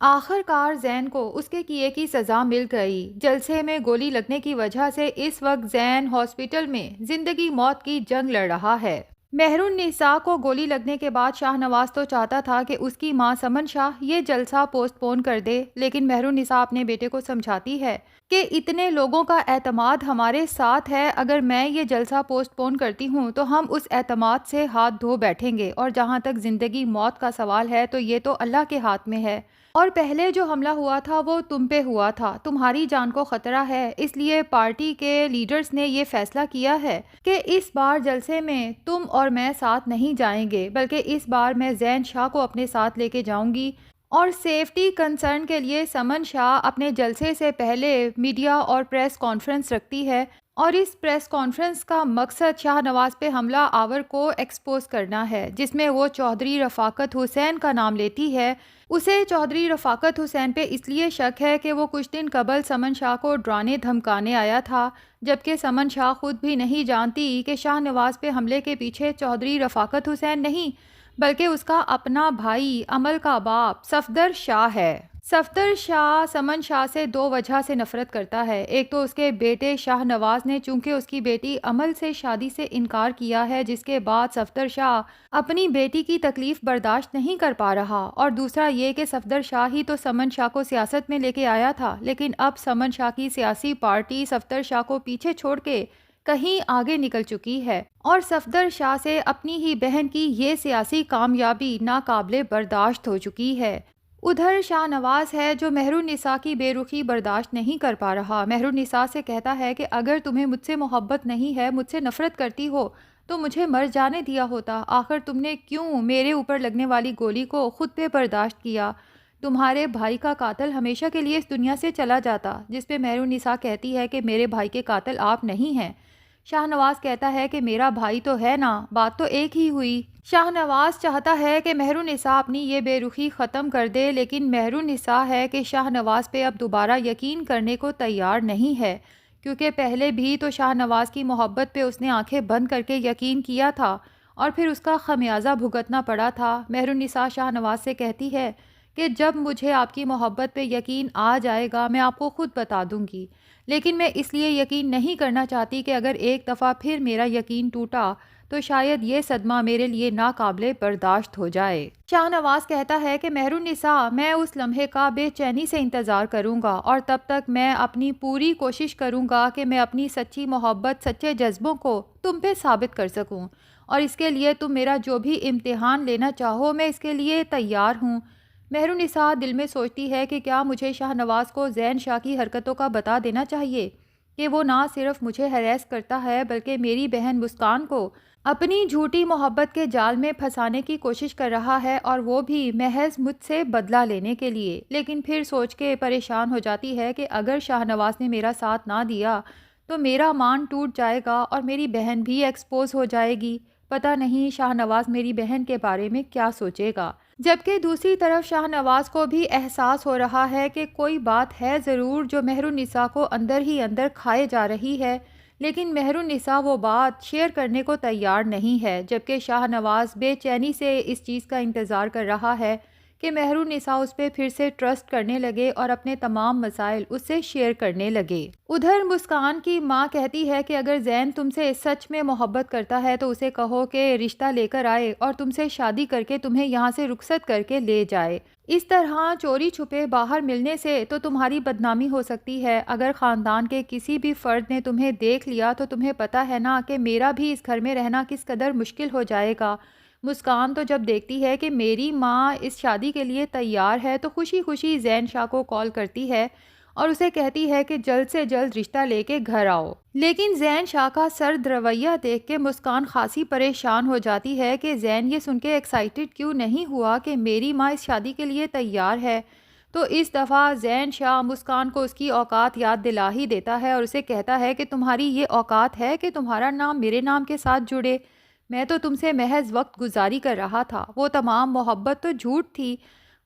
آخر کار زین کو اس کے کیے کی سزا مل گئی۔ جلسے میں گولی لگنے کی وجہ سے اس وقت زین ہاسپٹل میں زندگی موت کی جنگ لڑ رہا ہے۔ مہر النساء کو گولی لگنے کے بعد شاہ نواز تو چاہتا تھا کہ اس کی ماں سمن شاہ یہ جلسہ پوسٹ پون کر دے، لیکن مہر النساء اپنے بیٹے کو سمجھاتی ہے کہ اتنے لوگوں کا اعتماد ہمارے ساتھ ہے، اگر میں یہ جلسہ پوسٹ پون کرتی ہوں تو ہم اس اعتماد سے ہاتھ دھو بیٹھیں گے، اور جہاں تک زندگی موت کا سوال ہے تو یہ تو اللہ کے ہاتھ میں ہے، اور پہلے جو حملہ ہوا تھا وہ تم پہ ہوا تھا، تمہاری جان کو خطرہ ہے، اس لیے پارٹی کے لیڈرز نے یہ فیصلہ کیا ہے کہ اس بار جلسے میں تم اور میں ساتھ نہیں جائیں گے، بلکہ اس بار میں زین شاہ کو اپنے ساتھ لے کے جاؤں گی، اور سیفٹی کنسرن کے لیے سمن شاہ اپنے جلسے سے پہلے میڈیا اور پریس کانفرنس رکھتی ہے، اور اس پریس کانفرنس کا مقصد شاہ نواز پہ حملہ آور کو ایکسپوز کرنا ہے، جس میں وہ چودھری رفاقت حسین کا نام لیتی ہے۔ اسے چودھری رفاقت حسین پہ اس لیے شک ہے کہ وہ کچھ دن قبل سمن شاہ کو ڈرانے دھمکانے آیا تھا، جبکہ سمن شاہ خود بھی نہیں جانتی کہ شاہ نواز پہ حملے کے پیچھے چودھری رفاقت حسین نہیں، بلکہ اس کا اپنا بھائی، عمل کا باپ صفدر شاہ ہے۔ صفدر شاہ سمن شاہ سے دو وجہ سے نفرت کرتا ہے، ایک تو اس کے بیٹے شاہ نواز نے چونکہ اس کی بیٹی عمل سے شادی سے انکار کیا ہے، جس کے بعد صفدر شاہ اپنی بیٹی کی تکلیف برداشت نہیں کر پا رہا، اور دوسرا یہ کہ صفدر شاہ ہی تو سمن شاہ کو سیاست میں لے کے آیا تھا، لیکن اب سمن شاہ کی سیاسی پارٹی صفدر شاہ کو پیچھے چھوڑ کے کہیں آگے نکل چکی ہے، اور صفدر شاہ سے اپنی ہی بہن کی یہ سیاسی کامیابی ناقابل برداشت ہو چکی ہے۔ ادھر شاہ نواز ہے جو مہر النساء کی بے رخی برداشت نہیں کر پا رہا، مہر النساء سے کہتا ہے کہ اگر تمہیں مجھ سے محبت نہیں ہے، مجھ سے نفرت کرتی ہو تو مجھے مر جانے دیا ہوتا، آخر تم نے کیوں میرے اوپر لگنے والی گولی کو خود پہ برداشت کیا؟ تمہارے بھائی کا قاتل ہمیشہ کے لیے اس دنیا سے چلا جاتا، جس پہ مہر النساء کہتی ہے کہ میرے بھائی کے قاتل آپ نہیں ہیں۔ شاہ نواز کہتا ہے کہ میرا بھائی تو ہے نا، بات تو ایک ہی ہوئی۔ شاہ نواز چاہتا ہے کہ مہر النساء اپنی یہ بے رخی ختم کر دے، لیکن مہر النساء ہے کہ شاہ نواز پہ اب دوبارہ یقین کرنے کو تیار نہیں ہے، کیونکہ پہلے بھی تو شاہ نواز کی محبت پہ اس نے آنکھیں بند کر کے یقین کیا تھا، اور پھر اس کا خمیازہ بھگتنا پڑا تھا۔ مہر النساء شاہ نواز سے کہتی ہے کہ جب مجھے آپ کی محبت پہ یقین آ جائے گا میں آپ کو خود بتا دوں گی، لیکن میں اس لیے یقین نہیں کرنا چاہتی کہ اگر ایک دفعہ پھر میرا یقین ٹوٹا تو شاید یہ صدمہ میرے لیے ناقابل برداشت ہو جائے۔ شاہ نواز کہتا ہے کہ مہر النساء، میں اس لمحے کا بے چینی سے انتظار کروں گا، اور تب تک میں اپنی پوری کوشش کروں گا کہ میں اپنی سچی محبت، سچے جذبوں کو تم پہ ثابت کر سکوں، اور اس کے لیے تم میرا جو بھی امتحان لینا چاہو میں اس کے لیے تیار ہوں۔ مہر النساء دل میں سوچتی ہے کہ کیا مجھے شاہ نواز کو زین شاہ کی حرکتوں کا بتا دینا چاہیے کہ وہ نہ صرف مجھے ہراس کرتا ہے بلکہ میری بہن مسکان کو اپنی جھوٹی محبت کے جال میں پھنسانے کی کوشش کر رہا ہے، اور وہ بھی محض مجھ سے بدلہ لینے کے لیے۔ لیکن پھر سوچ کے پریشان ہو جاتی ہے کہ اگر شاہ نواز نے میرا ساتھ نہ دیا تو میرا مان ٹوٹ جائے گا اور میری بہن بھی ایکسپوز ہو جائے گی، پتہ نہیں شاہ نواز میری بہن کے بارے میں کیا سوچے گا۔ جبکہ دوسری طرف شاہ نواز کو بھی احساس ہو رہا ہے کہ کوئی بات ہے ضرور جو مہر النساء کو اندر ہی اندر کھائے جا رہی ہے، لیکن مہر النساء وہ بات شیئر کرنے کو تیار نہیں ہے، جبکہ شاہ نواز بے چینی سے اس چیز کا انتظار کر رہا ہے کہ مہر النساء اس پہ پھر سے ٹرسٹ کرنے لگے اور اپنے تمام مسائل اس سے شیئر کرنے لگے۔ ادھر مسکان کی ماں کہتی ہے کہ اگر زین تم سے سچ میں محبت کرتا ہے تو اسے کہو کہ رشتہ لے کر آئے اور تم سے شادی کر کے تمہیں یہاں سے رخصت کر کے لے جائے، اس طرح چوری چھپے باہر ملنے سے تو تمہاری بدنامی ہو سکتی ہے، اگر خاندان کے کسی بھی فرد نے تمہیں دیکھ لیا تو تمہیں پتہ ہے نا کہ میرا بھی اس گھر میں رہنا کس قدر مشکل ہو جائے گا۔ مسکان تو جب دیکھتی ہے کہ میری ماں اس شادی کے لیے تیار ہے تو خوشی خوشی زین شاہ کو کال کرتی ہے اور اسے کہتی ہے کہ جلد سے جلد رشتہ لے کے گھر آؤ، لیکن زین شاہ کا سرد رویہ دیکھ کے مسکان خاصی پریشان ہو جاتی ہے کہ زین یہ سن کے ایکسائٹڈ کیوں نہیں ہوا کہ میری ماں اس شادی کے لیے تیار ہے۔ تو اس دفعہ زین شاہ مسکان کو اس کی اوقات یاد دلا ہی دیتا ہے اور اسے کہتا ہے کہ تمہاری یہ اوقات ہے کہ تمہارا نام میرے نام کے ساتھ جڑے، میں تو تم سے محض وقت گزاری کر رہا تھا، وہ تمام محبت تو جھوٹ تھی۔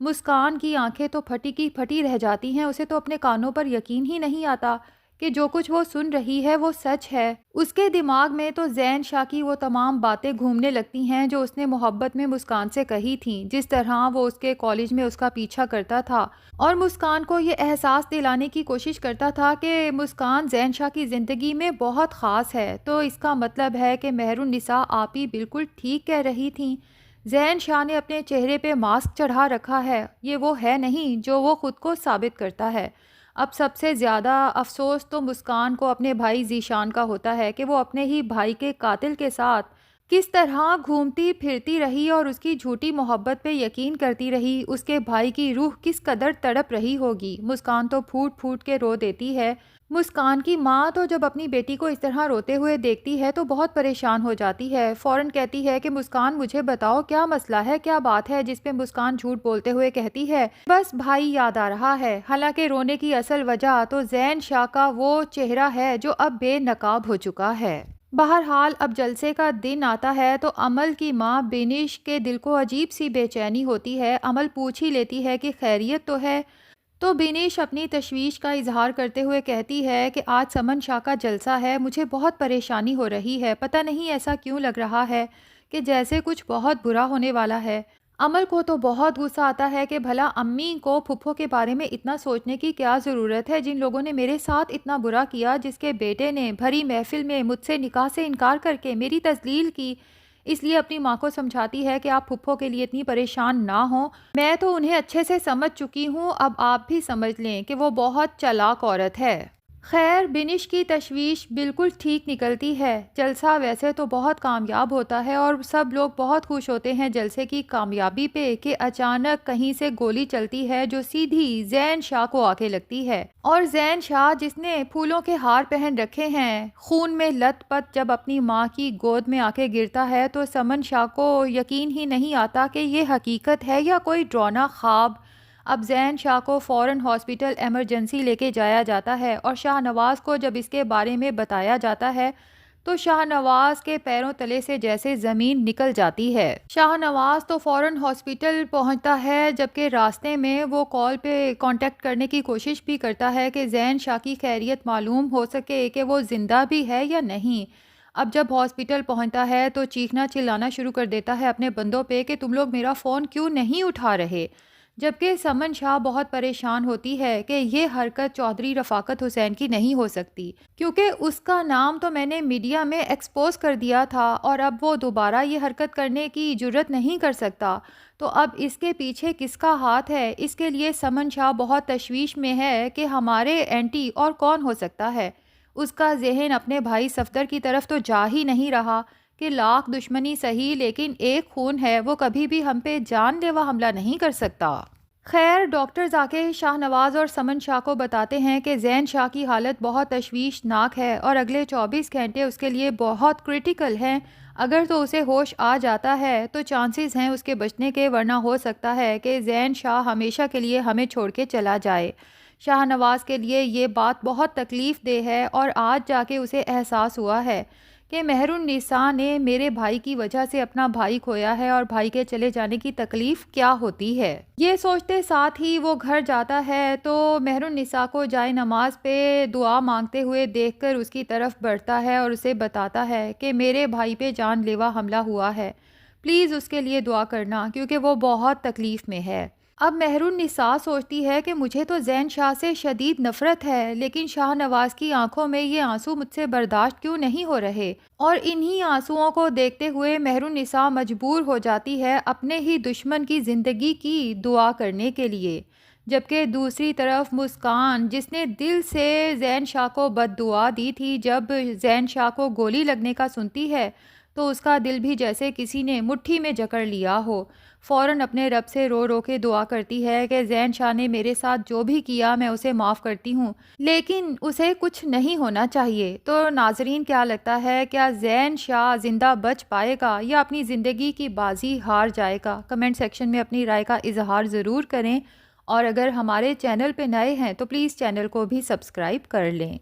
مسکان کی آنکھیں تو پھٹی کی پھٹی رہ جاتی ہیں، اسے تو اپنے کانوں پر یقین ہی نہیں آتا کہ جو کچھ وہ سن رہی ہے وہ سچ ہے۔ اس کے دماغ میں تو زین شاہ کی وہ تمام باتیں گھومنے لگتی ہیں جو اس نے محبت میں مسکان سے کہی تھیں، جس طرح وہ اس کے کالج میں اس کا پیچھا کرتا تھا اور مسکان کو یہ احساس دلانے کی کوشش کرتا تھا کہ مسکان زین شاہ کی زندگی میں بہت خاص ہے۔ تو اس کا مطلب ہے کہ مہر النساء آپ ہی بالکل ٹھیک کہہ رہی تھیں۔ زین شاہ نے اپنے چہرے پہ ماسک چڑھا رکھا ہے، یہ وہ ہے نہیں جو وہ خود کو ثابت کرتا ہے۔ اب سب سے زیادہ افسوس تو مسکان کو اپنے بھائی ذیشان کا ہوتا ہے کہ وہ اپنے ہی بھائی کے قاتل کے ساتھ کس طرح گھومتی پھرتی رہی اور اس کی جھوٹی محبت پہ یقین کرتی رہی۔ اس کے بھائی کی روح کس قدر تڑپ رہی ہوگی۔ مسکان تو پھوٹ پھوٹ کے رو دیتی ہے۔ مسکان کی ماں تو جب اپنی بیٹی کو اس طرح روتے ہوئے دیکھتی ہے تو بہت پریشان ہو جاتی ہے۔ فوراً کہتی ہے کہ مسکان مجھے بتاؤ کیا مسئلہ ہے، کیا بات ہے، جس پہ مسکان جھوٹ بولتے ہوئے کہتی ہے بس بھائی یاد آ رہا ہے۔ حالانکہ رونے کی اصل وجہ تو زین شاہ کا وہ چہرہ ہے جو اب بے نقاب ہو چکا ہے۔ بہرحال اب جلسے کا دن آتا ہے تو عمل کی ماں بینش کے دل کو عجیب سی بے چینی ہوتی ہے۔ عمل پوچھ ہی لیتی ہے کہ خیریت تو ہے، تو بینش اپنی تشویش کا اظہار کرتے ہوئے کہتی ہے کہ آج سمن شاہ کا جلسہ ہے، مجھے بہت پریشانی ہو رہی ہے، پتہ نہیں ایسا کیوں لگ رہا ہے کہ جیسے کچھ بہت برا ہونے والا ہے۔ عمل کو تو بہت غصہ آتا ہے کہ بھلا امی کو پھپھو کے بارے میں اتنا سوچنے کی کیا ضرورت ہے، جن لوگوں نے میرے ساتھ اتنا برا کیا، جس کے بیٹے نے بھری محفل میں مجھ سے نکاح سے انکار کر کے میری تذلیل کی۔ اس لیے اپنی ماں کو سمجھاتی ہے کہ آپ پھپھو کے لیے اتنی پریشان نہ ہوں، میں تو انہیں اچھے سے سمجھ چکی ہوں، اب آپ بھی سمجھ لیں کہ وہ بہت چالاک عورت ہے۔ خیر بینش کی تشویش بالکل ٹھیک نکلتی ہے۔ جلسہ ویسے تو بہت کامیاب ہوتا ہے اور سب لوگ بہت خوش ہوتے ہیں جلسے کی کامیابی پہ کہ اچانک کہیں سے گولی چلتی ہے جو سیدھی زین شاہ کو آ کے لگتی ہے، اور زین شاہ جس نے پھولوں کے ہار پہن رکھے ہیں خون میں لت پت جب اپنی ماں کی گود میں آ کے گرتا ہے تو سمن شاہ کو یقین ہی نہیں آتا کہ یہ حقیقت ہے یا کوئی ڈراؤنا خواب۔ اب زین شاہ کو فوراً ہاسپٹل ایمرجنسی لے کے جایا جاتا ہے اور شاہ نواز کو جب اس کے بارے میں بتایا جاتا ہے تو شاہ نواز کے پیروں تلے سے جیسے زمین نکل جاتی ہے۔ شاہ نواز تو فوراً ہاسپٹل پہنچتا ہے، جبکہ راستے میں وہ کال پہ کانٹیکٹ کرنے کی کوشش بھی کرتا ہے کہ زین شاہ کی خیریت معلوم ہو سکے کہ وہ زندہ بھی ہے یا نہیں۔ اب جب ہاسپٹل پہنچتا ہے تو چیخنا چلانا شروع کر دیتا ہے اپنے بندوں پہ کہ تم لوگ میرا فون کیوں نہیں اٹھا رہے، جبکہ سمن شاہ بہت پریشان ہوتی ہے کہ یہ حرکت چودھری رفاقت حسین کی نہیں ہو سکتی، کیونکہ اس کا نام تو میں نے میڈیا میں ایکسپوز کر دیا تھا اور اب وہ دوبارہ یہ حرکت کرنے کی جرت نہیں کر سکتا۔ تو اب اس کے پیچھے کس کا ہاتھ ہے، اس کے لیے سمن شاہ بہت تشویش میں ہے کہ ہمارے اینٹی اور کون ہو سکتا ہے۔ اس کا ذہن اپنے بھائی صفدر کی طرف تو جا ہی نہیں رہا کہ لاکھ دشمنی سہی لیکن ایک خون ہے، وہ کبھی بھی ہم پہ جان لیوا حملہ نہیں کر سکتا۔ خیر ڈاکٹرز آ کے شاہ نواز اور سمن شاہ کو بتاتے ہیں کہ زین شاہ کی حالت بہت تشویشناک ہے اور اگلے 24 گھنٹے اس کے لیے بہت کریٹیکل ہیں۔ اگر تو اسے ہوش آ جاتا ہے تو چانسز ہیں اس کے بچنے کے، ورنہ ہو سکتا ہے کہ زین شاہ ہمیشہ کے لیے ہمیں چھوڑ کے چلا جائے۔ شاہ نواز کے لیے یہ بات بہت تکلیف دہ ہے اور آج جا کے اسے احساس ہوا ہے کہ مہر النساء نے میرے بھائی کی وجہ سے اپنا بھائی کھویا ہے اور بھائی کے چلے جانے کی تکلیف کیا ہوتی ہے۔ یہ سوچتے ساتھ ہی وہ گھر جاتا ہے تو مہر النساء کو جائے نماز پہ دعا مانگتے ہوئے دیکھ کر اس کی طرف بڑھتا ہے اور اسے بتاتا ہے کہ میرے بھائی پہ جان لیوا حملہ ہوا ہے، پلیز اس کے لیے دعا کرنا کیونکہ وہ بہت تکلیف میں ہے۔ اب مہر النساء سوچتی ہے کہ مجھے تو زین شاہ سے شدید نفرت ہے، لیکن شاہ نواز کی آنکھوں میں یہ آنسو مجھ سے برداشت کیوں نہیں ہو رہے، اور انہی آنسوؤں کو دیکھتے ہوئے مہر النساء مجبور ہو جاتی ہے اپنے ہی دشمن کی زندگی کی دعا کرنے کے لیے۔ جبکہ دوسری طرف مسکان جس نے دل سے زین شاہ کو بد دعا دی تھی، جب زین شاہ کو گولی لگنے کا سنتی ہے تو اس کا دل بھی جیسے کسی نے مٹھی میں جکڑ لیا ہو۔ فوراً اپنے رب سے رو رو کے دعا کرتی ہے کہ زین شاہ نے میرے ساتھ جو بھی کیا میں اسے معاف کرتی ہوں، لیکن اسے کچھ نہیں ہونا چاہیے۔ تو ناظرین کیا لگتا ہے، کیا زین شاہ زندہ بچ پائے گا یا اپنی زندگی کی بازی ہار جائے گا؟ کمنٹ سیکشن میں اپنی رائے کا اظہار ضرور کریں، اور اگر ہمارے چینل پہ نئے ہیں تو پلیز چینل کو بھی سبسکرائب کر لیں۔